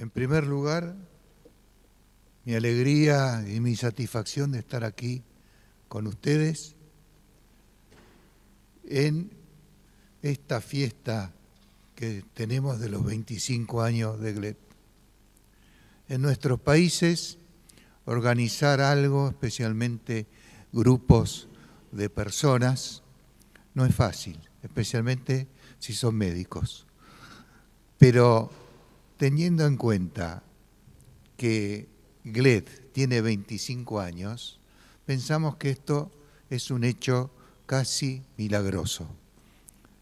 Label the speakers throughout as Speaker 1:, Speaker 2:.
Speaker 1: En primer lugar, mi alegría y mi satisfacción de estar aquí con ustedes en esta fiesta que tenemos de los 25 años de GLET. En nuestros países, organizar algo, especialmente grupos de personas, no es fácil, especialmente si son médicos. Pero teniendo en cuenta que GLET tiene 25 años, pensamos que esto es un hecho casi milagroso,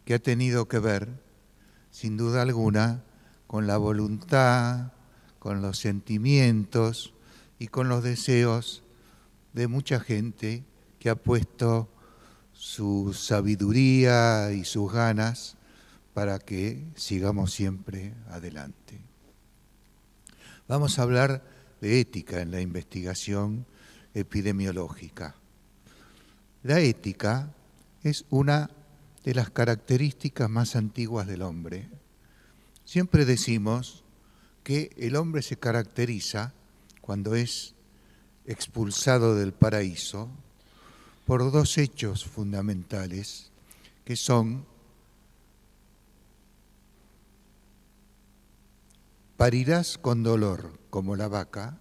Speaker 1: que ha tenido que ver, sin duda alguna, con la voluntad, con los sentimientos y con los deseos de mucha gente que ha puesto su sabiduría y sus ganas para que sigamos siempre adelante. Vamos a hablar de ética en la investigación epidemiológica. La ética es una de las características más antiguas del hombre. Siempre decimos que el hombre se caracteriza cuando es expulsado del paraíso por dos hechos fundamentales que son: parirás con dolor como la vaca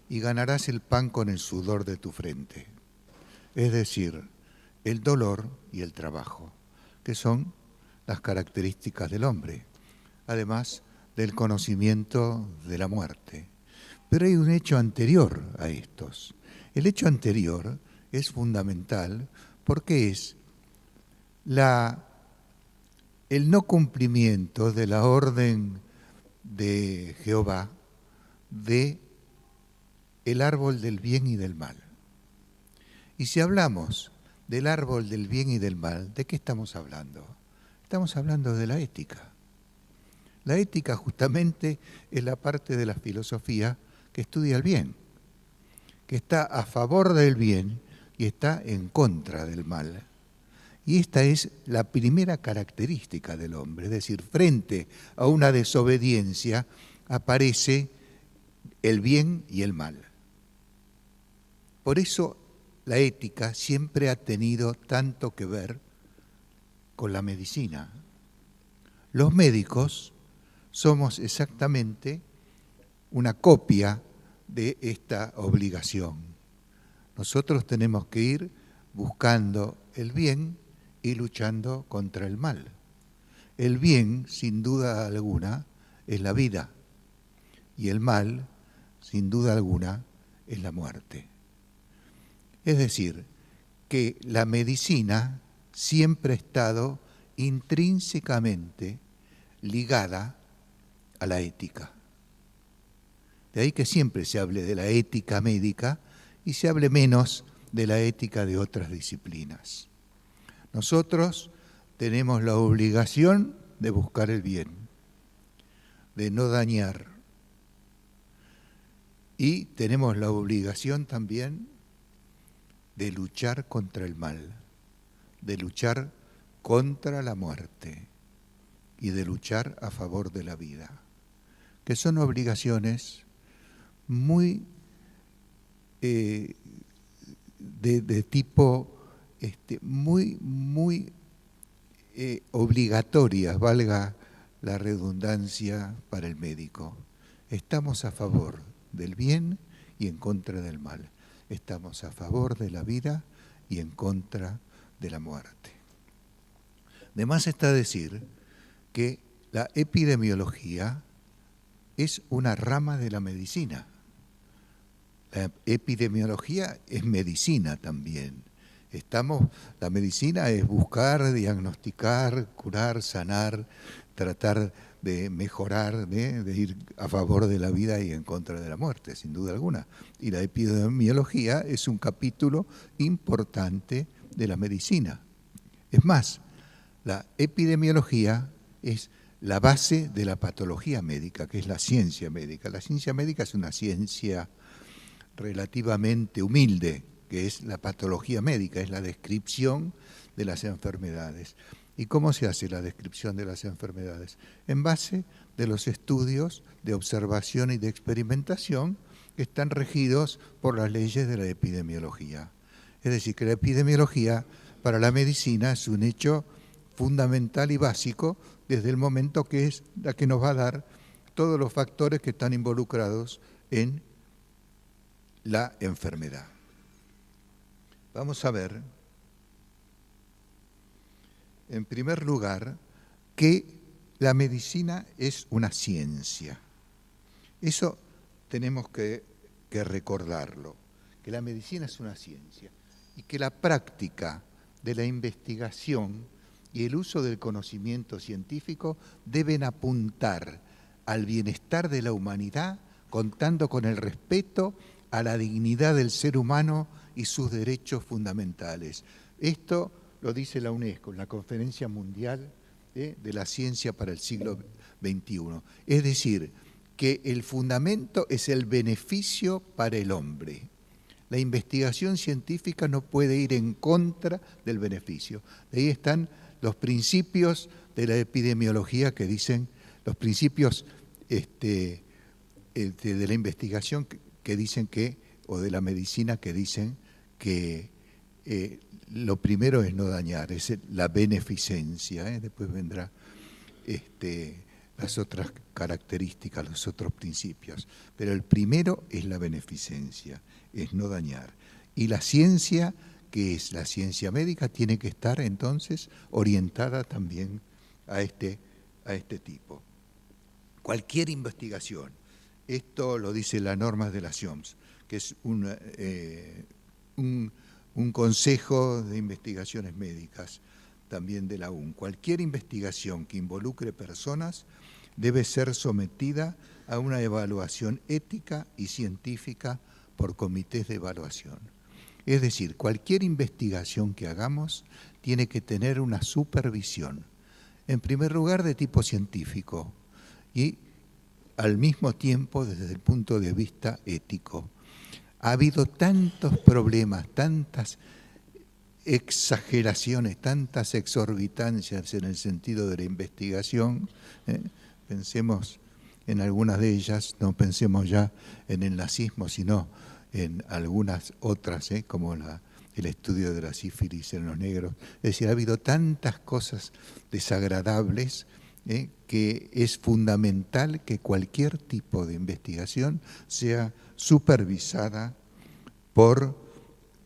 Speaker 1: y ganarás el pan con el sudor de tu frente. Es decir, el dolor y el trabajo, que son las características del hombre, además del conocimiento de la muerte. Pero hay un hecho anterior a estos. El hecho anterior es fundamental porque es el no cumplimiento de la orden de Jehová de el árbol del bien y del mal. Y si hablamos del árbol del bien y del mal, ¿de qué estamos hablando? Estamos hablando de la ética. La ética justamente es la parte de la filosofía que estudia el bien, que está a favor del bien y está en contra del mal. Y esta es la primera característica del hombre, es decir, frente a una desobediencia aparece el bien y el mal. Por eso la ética siempre ha tenido tanto que ver con la medicina. Los médicos somos exactamente una copia de esta obligación. Nosotros tenemos que ir buscando el bien y luchando contra el mal. El bien, sin duda alguna, es la vida, y el mal, sin duda alguna, es la muerte. Es decir, que la medicina siempre ha estado intrínsecamente ligada a la ética. De ahí que siempre se hable de la ética médica y se hable menos de la ética de otras disciplinas. Nosotros tenemos la obligación de buscar el bien, de no dañar. Y tenemos la obligación también de luchar contra el mal, de luchar contra la muerte y de luchar a favor de la vida, que son obligaciones muy de tipo muy obligatorias, valga la redundancia, para el médico. Estamos a favor del bien y en contra del mal. Estamos a favor de la vida y en contra de la muerte. De más está decir que la epidemiología es una rama de la medicina. La epidemiología es medicina también. La medicina es buscar, diagnosticar, curar, sanar, tratar de mejorar, de ir a favor de la vida y en contra de la muerte, sin duda alguna. Y la epidemiología es un capítulo importante de la medicina. Es más, la epidemiología es la base de la patología médica, que es la ciencia médica. La ciencia médica es una ciencia relativamente humilde, que es la patología médica, es la descripción de las enfermedades. ¿Y cómo se hace la descripción de las enfermedades? En base de los estudios de observación y de experimentación que están regidos por las leyes de la epidemiología. Es decir, que la epidemiología para la medicina es un hecho fundamental y básico desde el momento que es la que nos va a dar todos los factores que están involucrados en la enfermedad. Vamos a ver, en primer lugar, que la medicina es una ciencia. Eso tenemos que recordarlo, que la medicina es una ciencia y que la práctica de la investigación y el uso del conocimiento científico deben apuntar al bienestar de la humanidad, contando con el respeto a la dignidad del ser humano y sus derechos fundamentales. Esto lo dice la UNESCO en la Conferencia Mundial de la Ciencia para el siglo XXI. Es decir, que el fundamento es el beneficio para el hombre. La investigación científica no puede ir en contra del beneficio. De ahí están los principios de la epidemiología que dicen, los principios de la investigación que dicen que, o de la medicina que dicen que lo primero es no dañar, es la beneficencia, después vendrá las otras características, los otros principios, pero el primero es la beneficencia, es no dañar. Y la ciencia, que es la ciencia médica, tiene que estar entonces orientada también a este tipo. Cualquier investigación, esto lo dice la norma de la SIOMS, que es un consejo de investigaciones médicas también de la UN. Cualquier investigación que involucre personas debe ser sometida a una evaluación ética y científica por comités de evaluación. Es decir, cualquier investigación que hagamos tiene que tener una supervisión, en primer lugar de tipo científico y al mismo tiempo desde el punto de vista ético. Ha habido tantos problemas, tantas exageraciones, tantas exorbitancias en el sentido de la investigación, pensemos en algunas de ellas, no pensemos ya en el nazismo, sino en algunas otras, como el estudio de la sífilis en los negros. Es decir, ha habido tantas cosas desagradables que es fundamental que cualquier tipo de investigación sea supervisada por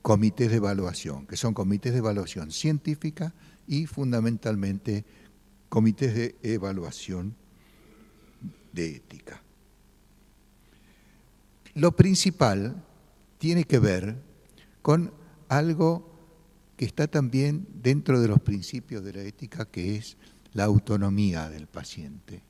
Speaker 1: comités de evaluación, que son comités de evaluación científica y fundamentalmente comités de evaluación de ética. Lo principal tiene que ver con algo que está también dentro de los principios de la ética, que es la autonomía del paciente.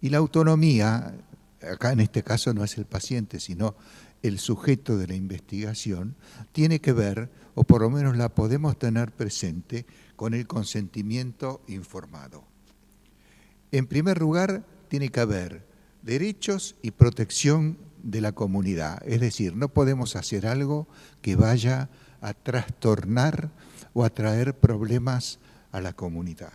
Speaker 1: Y la autonomía, acá en este caso no es el paciente, sino el sujeto de la investigación, tiene que ver, o por lo menos la podemos tener presente, con el consentimiento informado. En primer lugar, tiene que haber derechos y protección de la comunidad. Es decir, no podemos hacer algo que vaya a trastornar o a traer problemas a la comunidad.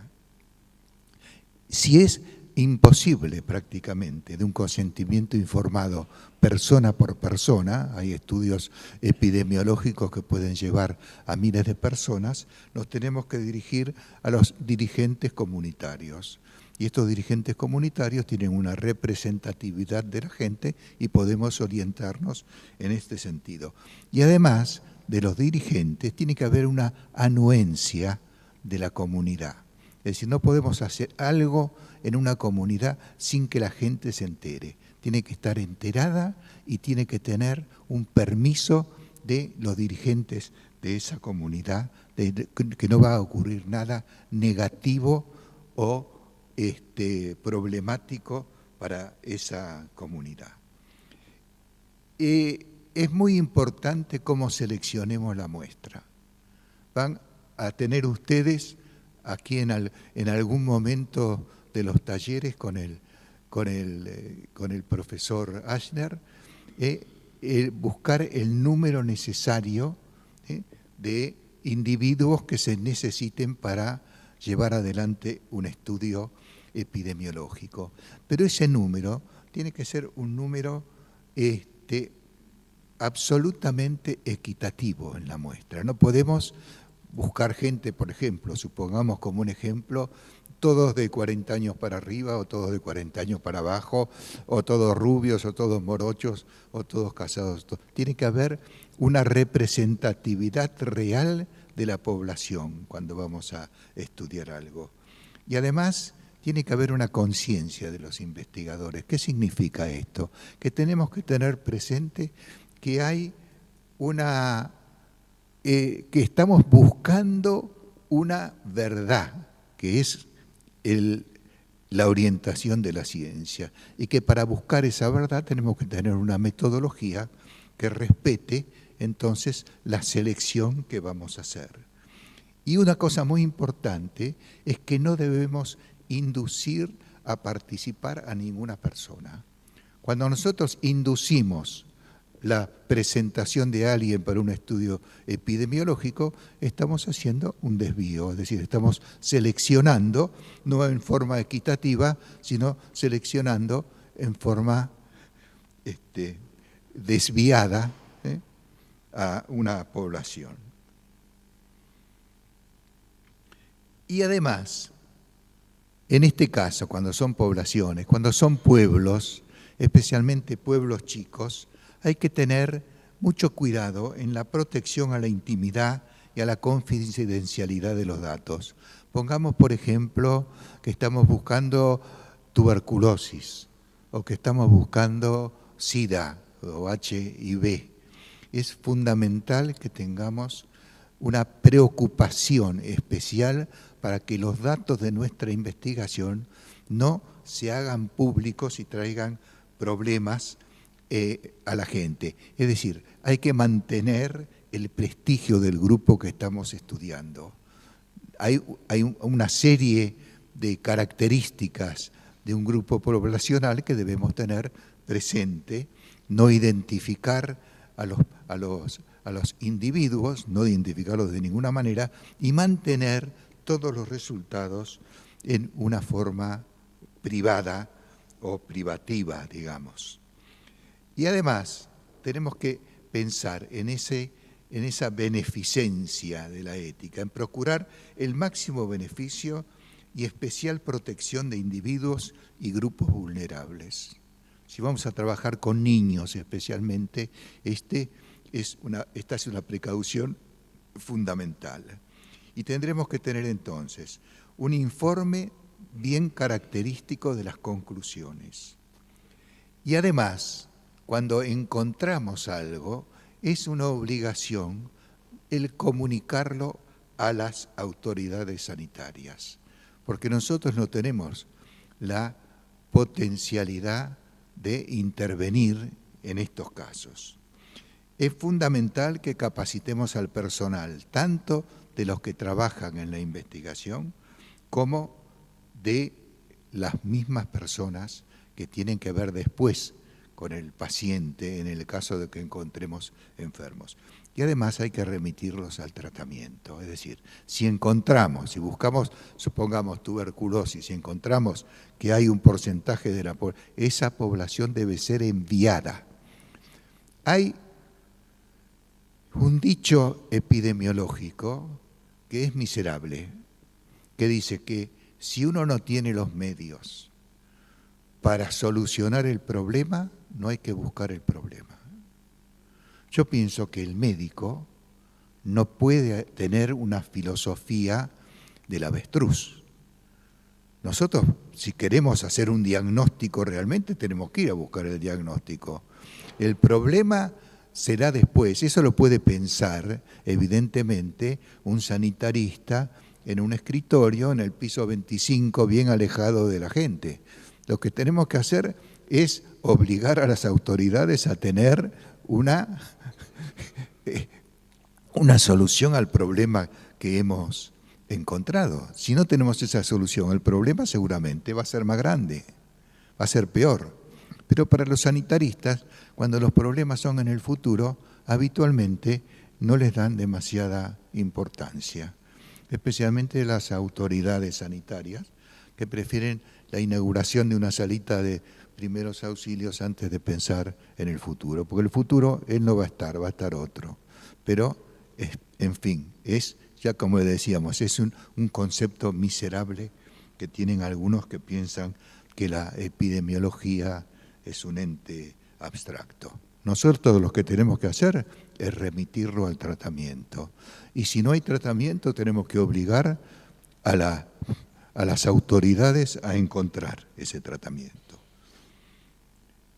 Speaker 1: Si es imposible prácticamente de un consentimiento informado persona por persona, hay estudios epidemiológicos que pueden llevar a miles de personas, nos tenemos que dirigir a los dirigentes comunitarios. Y estos dirigentes comunitarios tienen una representatividad de la gente y podemos orientarnos en este sentido. Y además de los dirigentes, tiene que haber una anuencia de la comunidad. Es decir, no podemos hacer algo en una comunidad sin que la gente se entere. Tiene que estar enterada y tiene que tener un permiso de los dirigentes de esa comunidad, de que no va a ocurrir nada negativo o problemático para esa comunidad. Es muy importante cómo seleccionemos la muestra. Van a tener ustedes aquí en algún momento de los talleres con el profesor Ashner, buscar el número necesario de individuos que se necesiten para llevar adelante un estudio epidemiológico. Pero ese número tiene que ser un número absolutamente equitativo en la muestra. No podemos buscar gente, por ejemplo, supongamos como un ejemplo, todos de 40 años para arriba o todos de 40 años para abajo, o todos rubios o todos morochos o todos casados. Tiene que haber una representatividad real de la población cuando vamos a estudiar algo. Y además tiene que haber una conciencia de los investigadores. ¿Qué significa esto? Que tenemos que tener presente que hay que estamos buscando una verdad, que es la orientación de la ciencia, y que para buscar esa verdad tenemos que tener una metodología que respete entonces la selección que vamos a hacer. Y una cosa muy importante es que no debemos inducir a participar a ninguna persona. Cuando nosotros inducimos la presentación de alguien para un estudio epidemiológico, estamos haciendo un desvío, es decir, estamos seleccionando, no en forma equitativa, sino seleccionando en forma desviada a una población. Y además, en este caso, cuando son poblaciones, cuando son pueblos, especialmente pueblos chicos, hay que tener mucho cuidado en la protección a la intimidad y a la confidencialidad de los datos. Pongamos, por ejemplo, que estamos buscando tuberculosis o que estamos buscando SIDA o HIV. Es fundamental que tengamos una preocupación especial para que los datos de nuestra investigación no se hagan públicos y traigan problemas a la gente. Es decir, hay que mantener el prestigio del grupo que estamos estudiando. Hay una serie de características de un grupo poblacional que debemos tener presente, no identificar a los individuos, no identificarlos de ninguna manera, y mantener todos los resultados en una forma privada o privativa, digamos. Y además tenemos que pensar en esa beneficencia de la ética, en procurar el máximo beneficio y especial protección de individuos y grupos vulnerables. Si vamos a trabajar con niños especialmente, esta es una precaución fundamental. Y tendremos que tener entonces un informe bien característico de las conclusiones. Y además, cuando encontramos algo, es una obligación el comunicarlo a las autoridades sanitarias, porque nosotros no tenemos la potencialidad de intervenir en estos casos. Es fundamental que capacitemos al personal, tanto de los que trabajan en la investigación como de las mismas personas que tienen que ver después con el paciente en el caso de que encontremos enfermos. Y además hay que remitirlos al tratamiento, es decir, si buscamos, supongamos tuberculosis, si encontramos que hay un porcentaje de esa población debe ser enviada. Hay un dicho epidemiológico que es miserable, que dice que si uno no tiene los medios para solucionar el problema, no hay que buscar el problema. Yo pienso que el médico no puede tener una filosofía del avestruz. Nosotros, si queremos hacer un diagnóstico realmente, tenemos que ir a buscar el diagnóstico. El problema será después. Eso lo puede pensar, evidentemente, un sanitarista en un escritorio en el piso 25, bien alejado de la gente. Lo que tenemos que hacer es obligar a las autoridades a tener una solución al problema que hemos encontrado. Si no tenemos esa solución, el problema seguramente va a ser más grande, va a ser peor. Pero para los sanitaristas, cuando los problemas son en el futuro, habitualmente no les dan demasiada importancia. especialmente las autoridades sanitarias, que prefieren la inauguración de una salita de primeros auxilios antes de pensar en el futuro, porque el futuro él no va a estar otro. Pero, en fin, es, ya como decíamos, es un concepto miserable que tienen algunos que piensan que la epidemiología es un ente abstracto. Nosotros lo que tenemos que hacer es remitirlo al tratamiento. Y si no hay tratamiento, tenemos que obligar a las autoridades a encontrar ese tratamiento.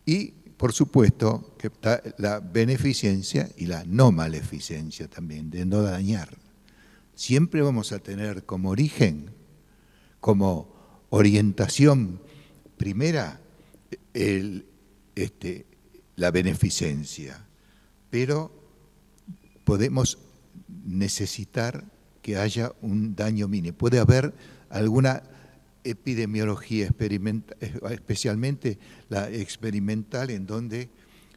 Speaker 1: Y, por supuesto, que está la beneficencia y la no maleficencia también, de no dañar. Siempre vamos a tener como origen, como orientación primera, la beneficencia, pero podemos necesitar que haya un daño mínimo. Puede haber alguna epidemiología experimental, especialmente la experimental, en donde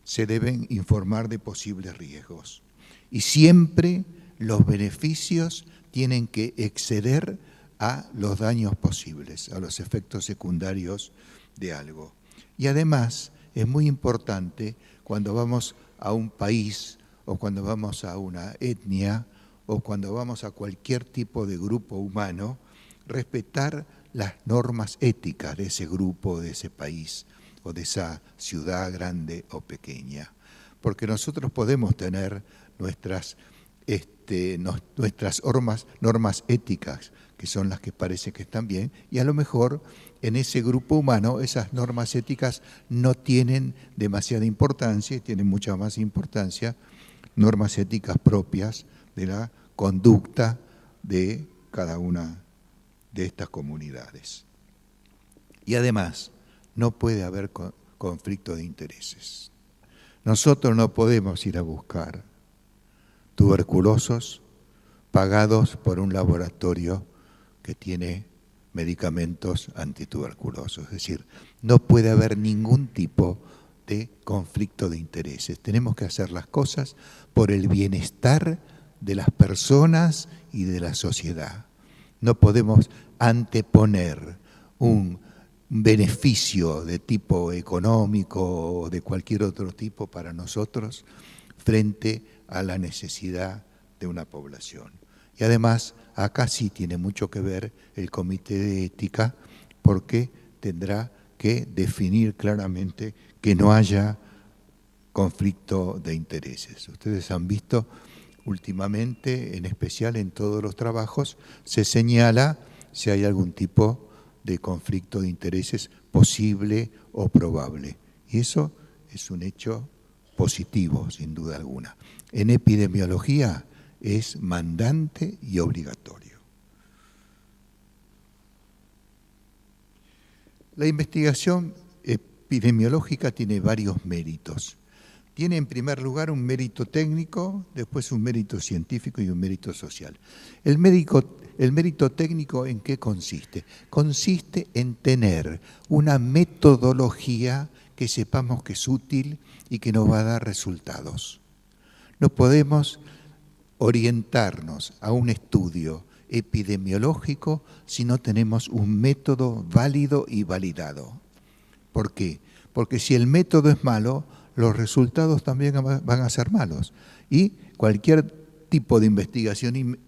Speaker 1: se deben informar de posibles riesgos. Y siempre los beneficios tienen que exceder a los daños posibles, a los efectos secundarios de algo. Y además es muy importante cuando vamos a un país o cuando vamos a una etnia o cuando vamos a cualquier tipo de grupo humano, respetar las normas éticas de ese grupo, de ese país o de esa ciudad grande o pequeña. Porque nosotros podemos tener nuestras normas éticas, que son las que parece que están bien, y a lo mejor en ese grupo humano esas normas éticas no tienen demasiada importancia, y tienen mucha más importancia normas éticas propias de la conducta de cada una de estas comunidades. Y además, no puede haber conflicto de intereses. Nosotros no podemos ir a buscar tuberculosos pagados por un laboratorio que tiene medicamentos antituberculosos. Es decir, no puede haber ningún tipo de conflicto de intereses. Tenemos que hacer las cosas por el bienestar de las personas y de la sociedad. No podemos anteponer un beneficio de tipo económico o de cualquier otro tipo para nosotros frente a la necesidad de una población. Y además, acá sí tiene mucho que ver el Comité de Ética, porque tendrá que definir claramente que no haya conflicto de intereses. Ustedes han visto últimamente, en especial en todos los trabajos, se señala si hay algún tipo de conflicto de intereses posible o probable. Y eso es un hecho positivo, sin duda alguna. En epidemiología es mandante y obligatorio. La investigación epidemiológica tiene varios méritos. Tiene en primer lugar un mérito técnico, después un mérito científico y un mérito social. El mérito técnico, ¿en qué consiste? Consiste en tener una metodología que sepamos que es útil y que nos va a dar resultados. No podemos orientarnos a un estudio epidemiológico si no tenemos un método válido y validado. ¿Por qué? Porque si el método es malo, los resultados también van a ser malos. Y cualquier tipo de investigación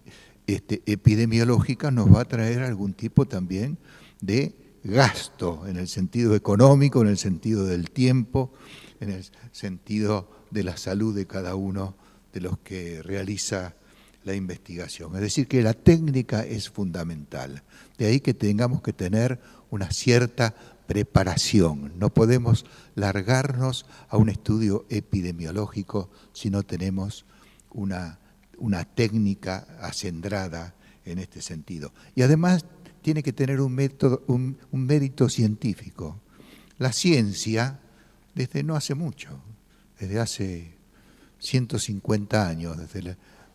Speaker 1: epidemiológica nos va a traer algún tipo también de gasto, en el sentido económico, en el sentido del tiempo, en el sentido de la salud de cada uno de los que realiza la investigación. Es decir, que la técnica es fundamental. De ahí que tengamos que tener una cierta preparación. No podemos largarnos a un estudio epidemiológico si no tenemos una técnica acendrada en este sentido. Y además tiene que tener un mérito científico. La ciencia, desde no hace mucho, desde hace 150 años,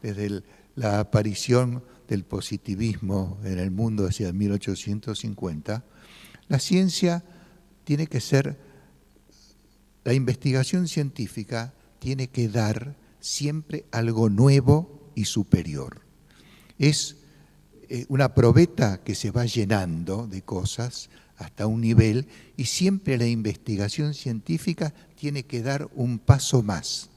Speaker 1: desde la aparición del positivismo en el mundo hacia 1850, la ciencia tiene que ser, la investigación científica tiene que dar siempre algo nuevo y superior. Es una probeta que se va llenando de cosas hasta un nivel, y siempre la investigación científica tiene que dar un paso más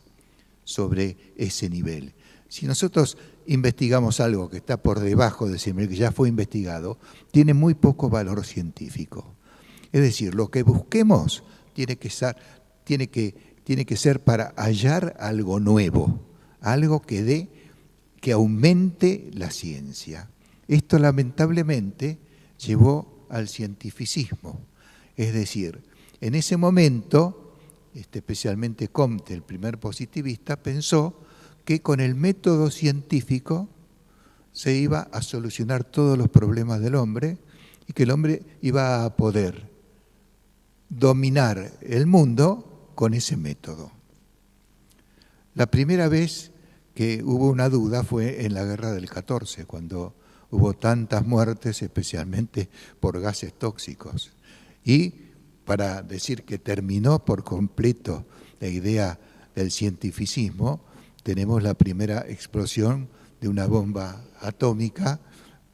Speaker 1: sobre ese nivel. Si nosotros investigamos algo que está por debajo de ese nivel, que ya fue investigado, tiene muy poco valor científico. Es decir, lo que busquemos tiene que ser para hallar algo nuevo, algo que aumente la ciencia. Esto lamentablemente llevó al cientificismo. Es decir, en ese momento, especialmente Comte, el primer positivista, pensó que con el método científico se iba a solucionar todos los problemas del hombre y que el hombre iba a poder dominar el mundo con ese método. La primera vez que hubo una duda fue en la guerra del 14, cuando hubo tantas muertes, especialmente por gases tóxicos. Y para decir que terminó por completo la idea del cientificismo, tenemos la primera explosión de una bomba atómica,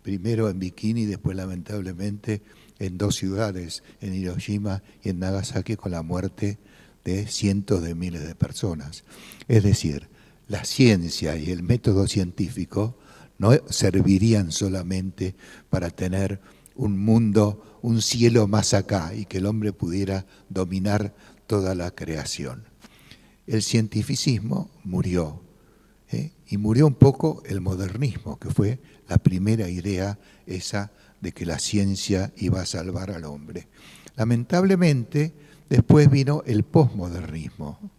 Speaker 1: primero en Bikini y después lamentablemente en 2 ciudades, en Hiroshima y en Nagasaki, con la muerte de cientos de miles de personas. Es decir, la ciencia y el método científico no servirían solamente para tener un mundo, un cielo más acá y que el hombre pudiera dominar toda la creación. El cientificismo murió, y murió un poco el modernismo, que fue la primera idea esa de que la ciencia iba a salvar al hombre. Lamentablemente, después vino el posmodernismo,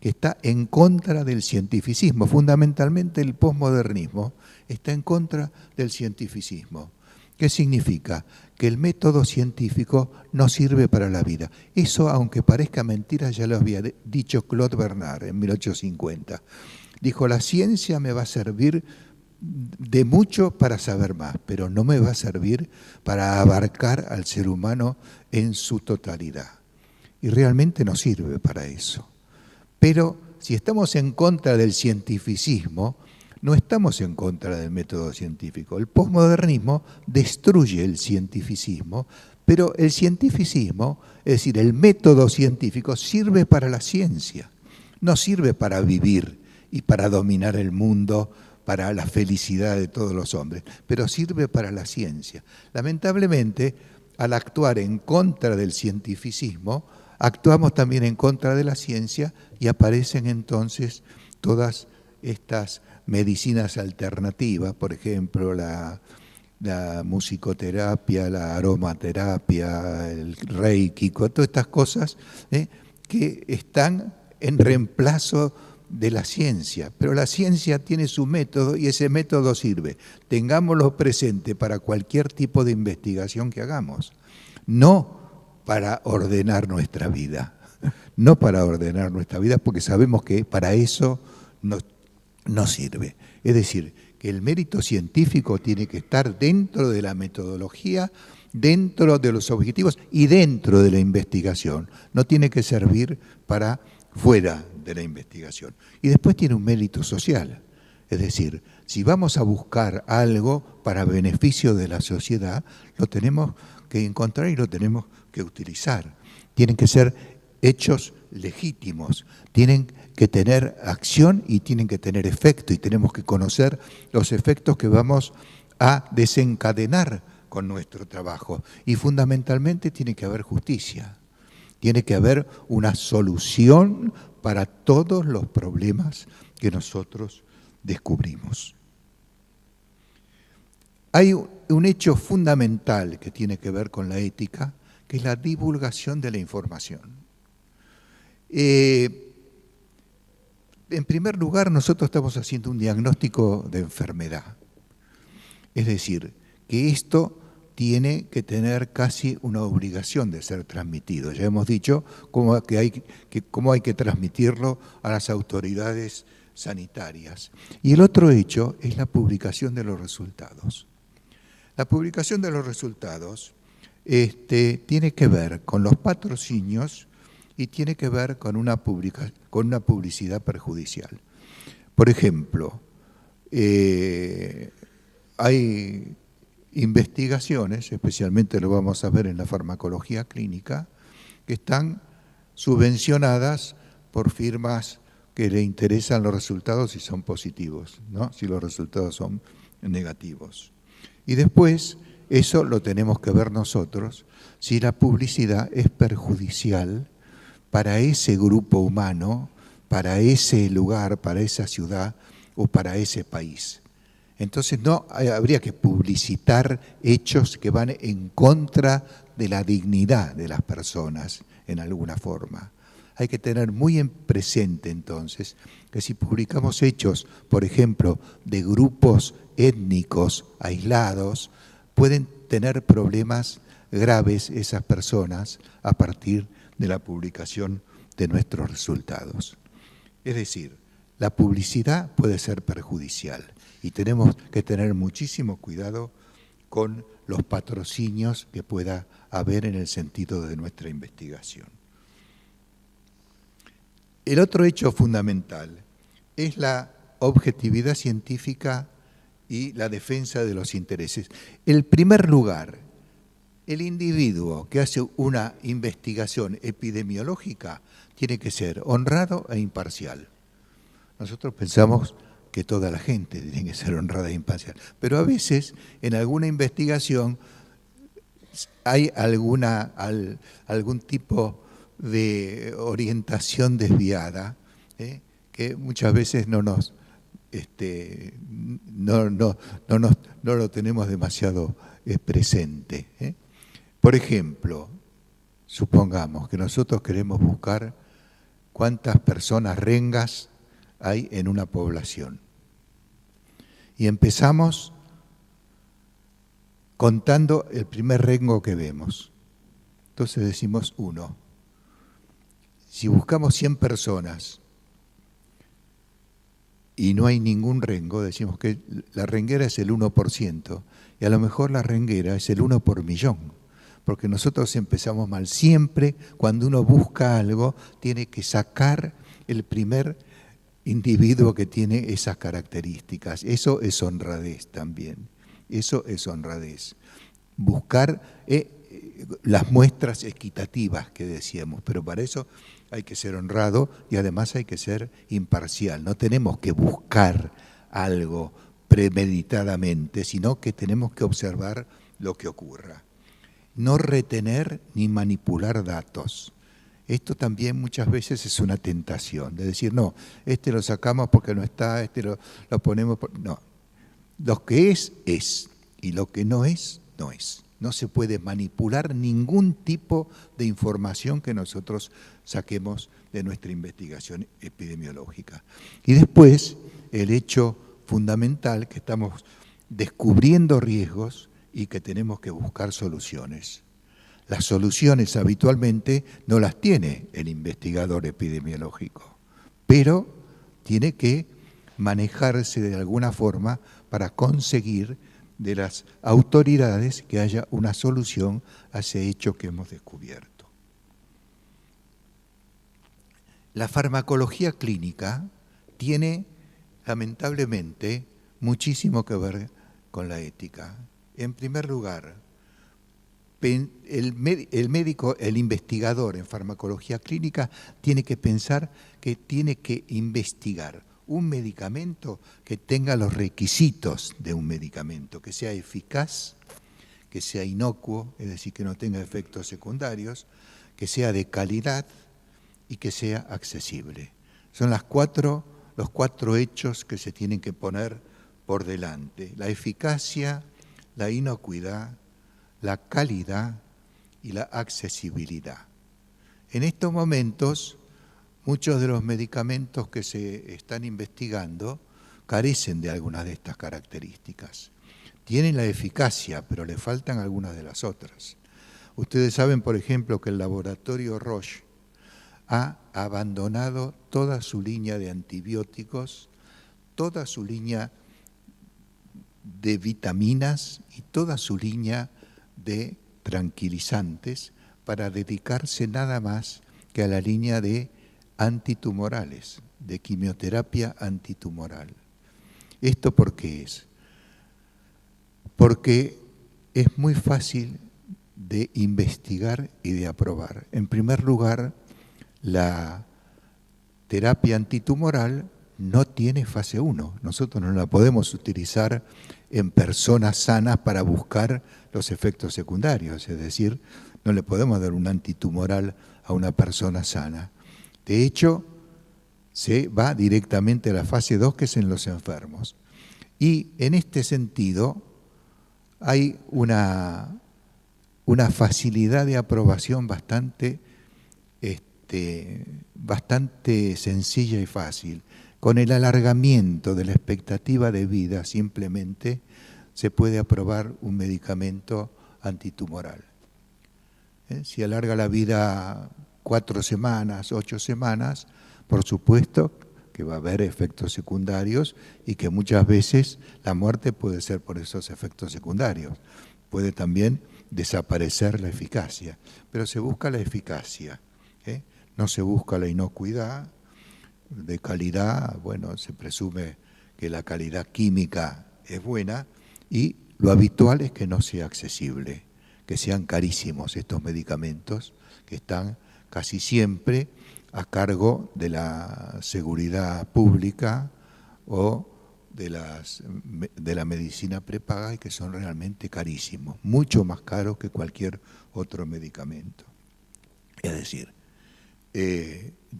Speaker 1: que está en contra del cientificismo. Fundamentalmente el posmodernismo está en contra del cientificismo. ¿Qué significa? Que el método científico no sirve para la vida. Eso, aunque parezca mentira, ya lo había dicho Claude Bernard en 1850. Dijo, la ciencia me va a servir de mucho para saber más, pero no me va a servir para abarcar al ser humano en su totalidad. Y realmente no sirve para eso. Pero si estamos en contra del cientificismo, no estamos en contra del método científico. El posmodernismo destruye el cientificismo, pero el cientificismo, es decir, el método científico, sirve para la ciencia, no sirve para vivir y para dominar el mundo, para la felicidad de todos los hombres, pero sirve para la ciencia. Lamentablemente, al actuar en contra del cientificismo, actuamos también en contra de la ciencia y aparecen entonces todas estas medicinas alternativas, por ejemplo, la musicoterapia, la aromaterapia, el reiki, todas estas cosas que están en reemplazo de la ciencia, pero la ciencia tiene su método y ese método sirve. Tengámoslo presente para cualquier tipo de investigación que hagamos, no para ordenar nuestra vida, no para ordenar nuestra vida, porque sabemos que para eso no sirve. Es decir, que el mérito científico tiene que estar dentro de la metodología, dentro de los objetivos y dentro de la investigación. No tiene que servir para fuera de la investigación. Y después tiene un mérito social. Es decir, si vamos a buscar algo para beneficio de la sociedad, lo tenemos que encontrar y lo tenemos que utilizar. Tienen que ser hechos legítimos, tienen que tener acción y tienen que tener efecto, y tenemos que conocer los efectos que vamos a desencadenar con nuestro trabajo. Y fundamentalmente tiene que haber justicia, tiene que haber una solución para todos los problemas que nosotros descubrimos. Hay un hecho fundamental que tiene que ver con la ética, que es la divulgación de la información. En primer lugar, nosotros estamos haciendo un diagnóstico de enfermedad. Es decir, que esto tiene que tener casi una obligación de ser transmitido. Ya hemos dicho cómo hay que transmitirlo a las autoridades sanitarias. Y el otro hecho es la publicación de los resultados. La publicación de los resultados tiene que ver con los patrocinios y tiene que ver con una publicidad perjudicial. Por ejemplo, hay investigaciones, especialmente lo vamos a ver en la farmacología clínica, que están subvencionadas por firmas que le interesan los resultados si son positivos, ¿no? Si los resultados son negativos. Y después, eso lo tenemos que ver nosotros, si la publicidad es perjudicial para ese grupo humano, para ese lugar, para esa ciudad o para ese país. Entonces no habría que publicitar hechos que van en contra de la dignidad de las personas en alguna forma. Hay que tener muy en presente entonces que si publicamos hechos, por ejemplo, de grupos étnicos aislados, pueden tener problemas graves esas personas a partir de la publicación de nuestros resultados. Es decir, la publicidad puede ser perjudicial y tenemos que tener muchísimo cuidado con los patrocinios que pueda haber en el sentido de nuestra investigación. El otro hecho fundamental es la objetividad científica y la defensa de los intereses. En primer lugar, el individuo que hace una investigación epidemiológica tiene que ser honrado e imparcial. Nosotros pensamos que toda la gente tiene que ser honrada e imparcial, pero a veces en alguna investigación hay algún tipo de orientación desviada, que muchas veces no lo tenemos demasiado presente. Por ejemplo, supongamos que nosotros queremos buscar cuántas personas rengas hay en una población. Y empezamos contando el primer rengo que vemos. Entonces decimos 1. Si buscamos 100 personas y no hay ningún rengo, decimos que la renguera es el 1%, y a lo mejor la renguera es el 1 por millón, porque nosotros empezamos mal. Siempre cuando uno busca algo, tiene que sacar el primer individuo que tiene esas características. Eso es honradez también. Eso es honradez. Buscar las muestras equitativas que decíamos, pero para eso hay que ser honrado y además hay que ser imparcial. No tenemos que buscar algo premeditadamente, sino que tenemos que observar lo que ocurra. No retener ni manipular datos. Esto también muchas veces es una tentación, de decir, no, este lo sacamos porque no está, este lo ponemos por... No, lo que es, y lo que no es, no es. No se puede manipular ningún tipo de información que nosotros saquemos de nuestra investigación epidemiológica. Y después, el hecho fundamental, que estamos descubriendo riesgos y que tenemos que buscar soluciones. Las soluciones habitualmente no las tiene el investigador epidemiológico, pero tiene que manejarse de alguna forma para conseguir de las autoridades que haya una solución a ese hecho que hemos descubierto. La farmacología clínica tiene, lamentablemente, muchísimo que ver con la ética. En primer lugar, el médico, el investigador en farmacología clínica tiene que pensar que tiene que investigar un medicamento que tenga los requisitos de un medicamento, que sea eficaz, que sea inocuo, es decir, que no tenga efectos secundarios, que sea de calidad y que sea accesible. Son los cuatro hechos que se tienen que poner por delante: la eficacia, la inocuidad, la calidad y la accesibilidad. En estos momentos, muchos de los medicamentos que se están investigando carecen de algunas de estas características. Tienen la eficacia, pero le faltan algunas de las otras. Ustedes saben, por ejemplo, que el laboratorio Roche ha abandonado toda su línea de antibióticos, toda su línea de vitaminas y toda su línea de tranquilizantes para dedicarse nada más que a la línea de antitumorales, de quimioterapia antitumoral. ¿Esto por qué es? Porque es muy fácil de investigar y de aprobar. En primer lugar, la terapia antitumoral no tiene fase 1. Nosotros no la podemos utilizar en personas sanas para buscar los efectos secundarios. Es decir, no le podemos dar un antitumoral a una persona sana. De hecho, se va directamente a la fase 2, que es en los enfermos. Y en este sentido hay una facilidad de aprobación bastante sencilla y fácil. Con el alargamiento de la expectativa de vida simplemente se puede aprobar un medicamento antitumoral. Si alarga la vida 4 semanas, 8 semanas, por supuesto que va a haber efectos secundarios y que muchas veces la muerte puede ser por esos efectos secundarios. Puede también desaparecer la eficacia, pero se busca la eficacia, no se busca la inocuidad. De calidad, bueno, se presume que la calidad química es buena y lo habitual es que no sea accesible, que sean carísimos estos medicamentos que están casi siempre a cargo de la seguridad pública o de la medicina prepaga y que son realmente carísimos, mucho más caros que cualquier otro medicamento. Es decir,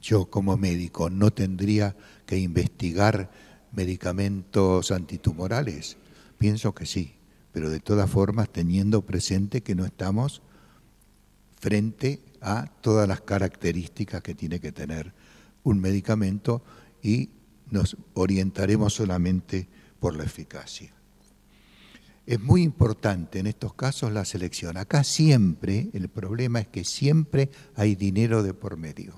Speaker 1: yo como médico no tendría que investigar medicamentos antitumorales. Pienso que sí, pero de todas formas teniendo presente que no estamos frente a todas las características que tiene que tener un medicamento y nos orientaremos solamente por la eficacia. Es muy importante en estos casos la selección. Acá siempre, el problema es que siempre hay dinero de por medio.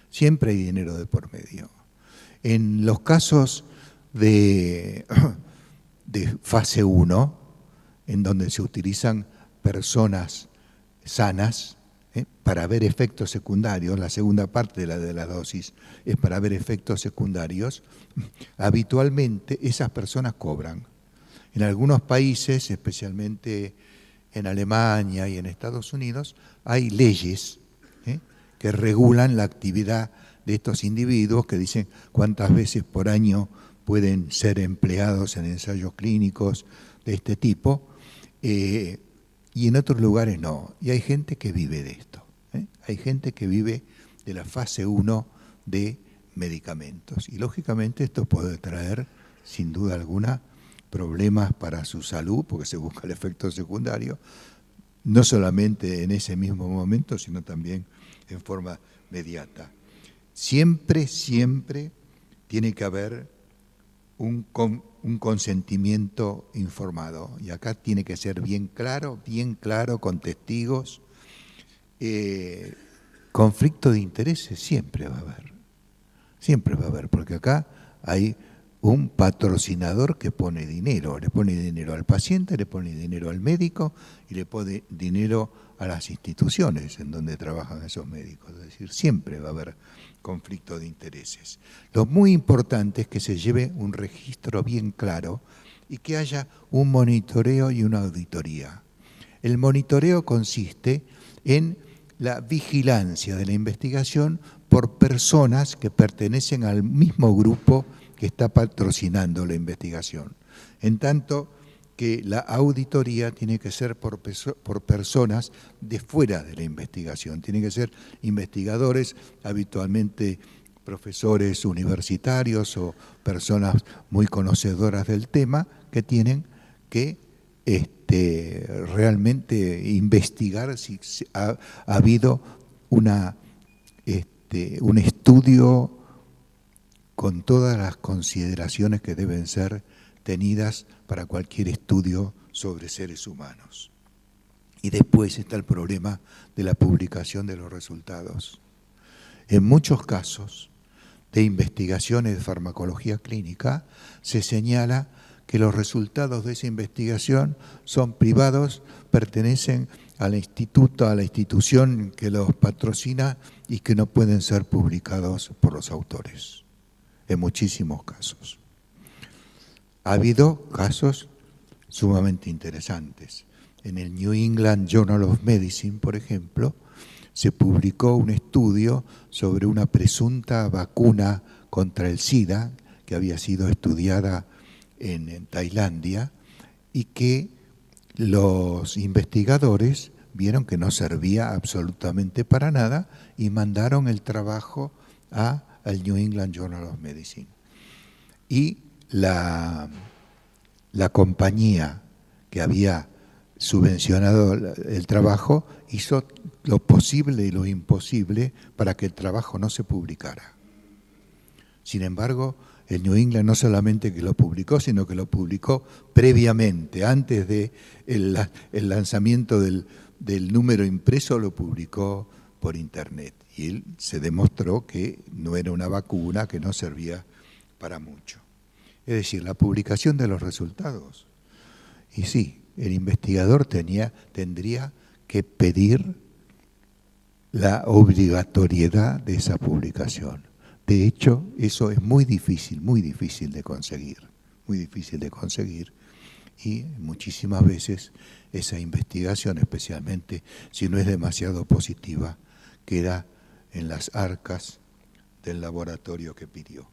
Speaker 1: Siempre hay dinero de por medio. En los casos de fase 1, en donde se utilizan personas sanas para ver efectos secundarios, la segunda parte de la dosis es para ver efectos secundarios, habitualmente esas personas cobran. En algunos países, especialmente en Alemania y en Estados Unidos, hay leyes que regulan la actividad de estos individuos, que dicen cuántas veces por año pueden ser empleados en ensayos clínicos de este tipo, y en otros lugares no. Y hay gente que vive de esto. Hay gente que vive de la fase 1 de medicamentos. Y lógicamente esto puede traer, sin duda alguna, problemas para su salud, porque se busca el efecto secundario, no solamente en ese mismo momento, sino también en forma inmediata. Siempre tiene que haber un consentimiento informado, y acá tiene que ser bien claro, con testigos. Conflicto de intereses siempre va a haber, porque acá hay un patrocinador que pone dinero, le pone dinero al paciente, le pone dinero al médico y le pone dinero a las instituciones en donde trabajan esos médicos. Es decir, siempre va a haber conflicto de intereses. Lo muy importante es que se lleve un registro bien claro y que haya un monitoreo y una auditoría. El monitoreo consiste en la vigilancia de la investigación por personas que pertenecen al mismo grupo que está patrocinando la investigación. En tanto que la auditoría tiene que ser por personas de fuera de la investigación. Tienen que ser investigadores, habitualmente profesores universitarios o personas muy conocedoras del tema, que tienen que realmente investigar si ha habido un estudio con todas las consideraciones que deben ser tenidas para cualquier estudio sobre seres humanos. Y después está el problema de la publicación de los resultados. En muchos casos de investigaciones de farmacología clínica se señala que los resultados de esa investigación son privados, pertenecen al instituto, a la institución que los patrocina y que no pueden ser publicados por los autores. En muchísimos casos. Ha habido casos sumamente interesantes. en el New England Journal of Medicine, por ejemplo, se publicó un estudio sobre una presunta vacuna contra el SIDA que había sido estudiada en Tailandia y que los investigadores vieron que no servía absolutamente para nada y mandaron el trabajo al New England Journal of Medicine. Y la compañía que había subvencionado el trabajo hizo lo posible y lo imposible para que el trabajo no se publicara. Sin embargo, el New England no solamente que lo publicó, sino que lo publicó previamente, antes del lanzamiento del número impreso, lo publicó por internet. Y él se demostró que no era una vacuna, que no servía para mucho. Es decir, la publicación de los resultados. Y sí, el investigador tendría que pedir la obligatoriedad de esa publicación. De hecho, eso es muy difícil de conseguir, y muchísimas veces esa investigación, especialmente si no es demasiado positiva, queda en las arcas del laboratorio que pidió.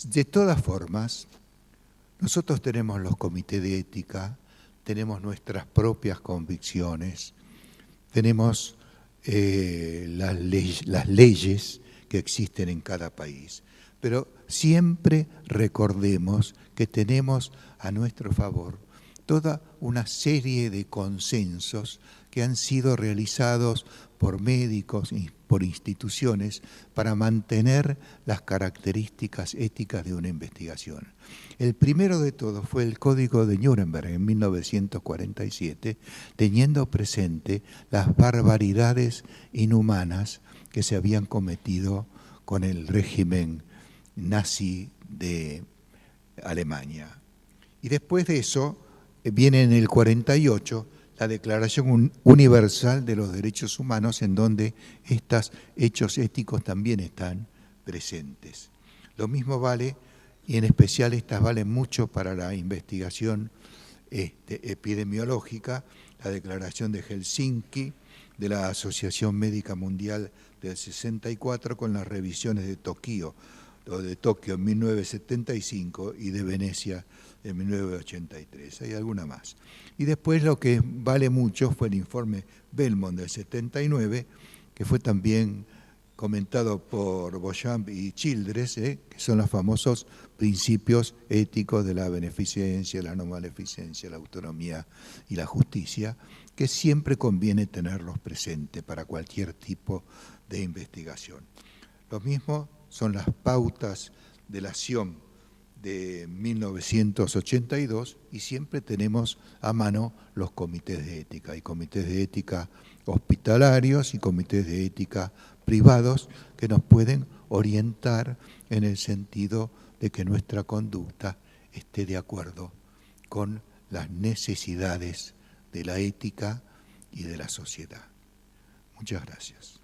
Speaker 1: De todas formas, nosotros tenemos los comités de ética, tenemos nuestras propias convicciones, tenemos las leyes que existen en cada país. Pero siempre recordemos que tenemos a nuestro favor toda una serie de consensos que han sido realizados por médicos y por instituciones para mantener las características éticas de una investigación. El primero de todos fue el Código de Nuremberg en 1947, teniendo presente las barbaridades inhumanas que se habían cometido con el régimen nazi de Alemania. Y después de eso viene en el 48 la Declaración Universal de los Derechos Humanos, en donde estos hechos éticos también están presentes. Lo mismo vale, y en especial estas valen mucho para la investigación epidemiológica, la Declaración de Helsinki, de la Asociación Médica Mundial del 64, con las revisiones de Tokio en 1975 y de Venecia en 1983. Hay alguna más. Y después lo que vale mucho fue el informe Belmont del 79, que fue también comentado por Beauchamp y Childress, que son los famosos principios éticos de la beneficencia, la no maleficencia, la autonomía y la justicia, que siempre conviene tenerlos presentes para cualquier tipo de investigación. Lo mismo son las pautas de la acción de 1982, y siempre tenemos a mano los comités de ética. Hay comités de ética hospitalarios y comités de ética privados que nos pueden orientar en el sentido de que nuestra conducta esté de acuerdo con las necesidades de la ética y de la sociedad. Muchas gracias.